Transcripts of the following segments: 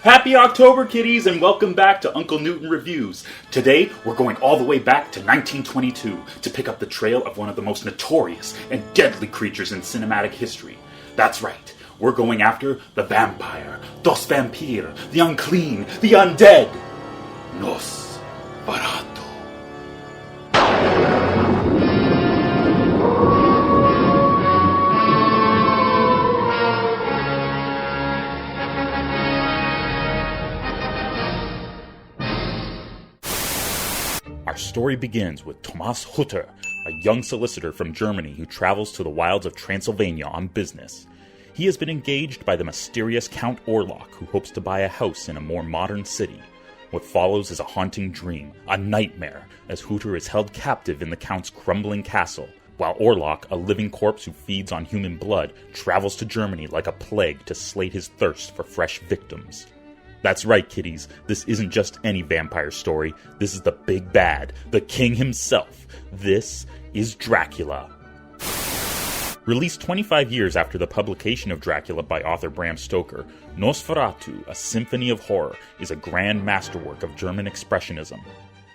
Happy October, kiddies, and welcome back to Uncle Newton Reviews. Today, we're going all the way back to 1922 to pick up the trail of one of the most notorious and deadly creatures in cinematic history. That's right, we're going after the vampire, Dos Vampire, the unclean, the undead, Nosferatu. Our story begins with Thomas Hutter, a young solicitor from Germany who travels to the wilds of Transylvania on business. He has been engaged by the mysterious Count Orlok, who hopes to buy a house in a more modern city. What follows is a haunting dream, a nightmare, as Hutter is held captive in the Count's crumbling castle, while Orlok, a living corpse who feeds on human blood, travels to Germany like a plague to slate his thirst for fresh victims. That's right, kiddies, this isn't just any vampire story, this is the big bad, the king himself. This is Dracula. Released 25 years after the publication of Dracula by author Bram Stoker, Nosferatu, A Symphony of Horror, is a grand masterwork of German expressionism.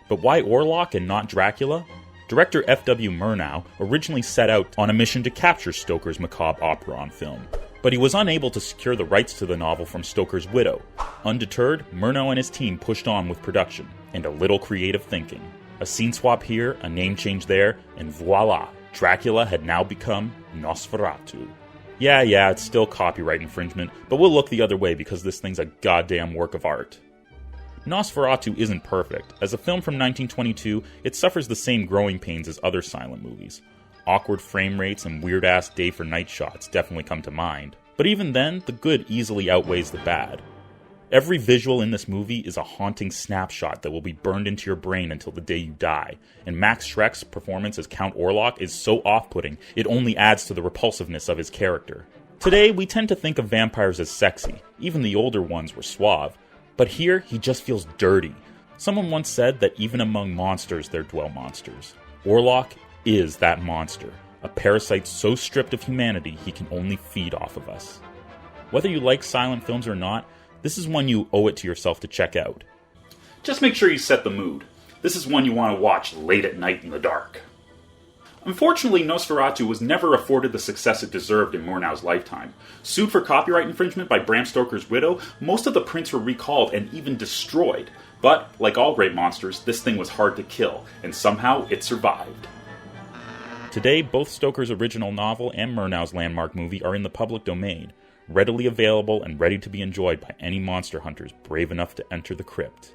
But why Orlok and not Dracula? Director F.W. Murnau originally set out on a mission to capture Stoker's macabre opera on film. But he was unable to secure the rights to the novel from Stoker's widow. Undeterred, Murnau and his team pushed on with production, and a little creative thinking. A scene swap here, a name change there, and voila, Dracula had now become Nosferatu. Yeah, it's still copyright infringement, but we'll look the other way because this thing's a goddamn work of art. Nosferatu isn't perfect. As a film from 1922, it suffers the same growing pains as other silent movies. Awkward frame rates and weird-ass day-for-night shots definitely come to mind. But even then, the good easily outweighs the bad. Every visual in this movie is a haunting snapshot that will be burned into your brain until the day you die, and Max Schreck's performance as Count Orlok is so off-putting, it only adds to the repulsiveness of his character. Today, we tend to think of vampires as sexy. Even the older ones were suave. But here, he just feels dirty. Someone once said that even among monsters there dwell monsters. Orlok is that monster, a parasite so stripped of humanity he can only feed off of us. Whether you like silent films or not, this is one you owe it to yourself to check out. Just make sure you set the mood. This is one you want to watch late at night in the dark. Unfortunately, Nosferatu was never afforded the success it deserved in Murnau's lifetime. Sued for copyright infringement by Bram Stoker's widow, most of the prints were recalled and even destroyed. But, like all great monsters, this thing was hard to kill, and somehow it survived. Today, both Stoker's original novel and Murnau's landmark movie are in the public domain, readily available and ready to be enjoyed by any monster hunters brave enough to enter the crypt.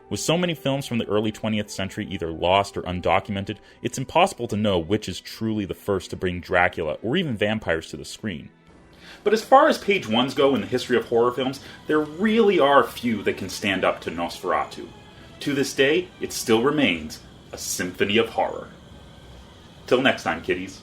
With so many films from the early 20th century either lost or undocumented, it's impossible to know which is truly the first to bring Dracula or even vampires to the screen. But as far as page ones go in the history of horror films, there really are few that can stand up to Nosferatu. To this day, it still remains a symphony of horror. Till next time, kiddies.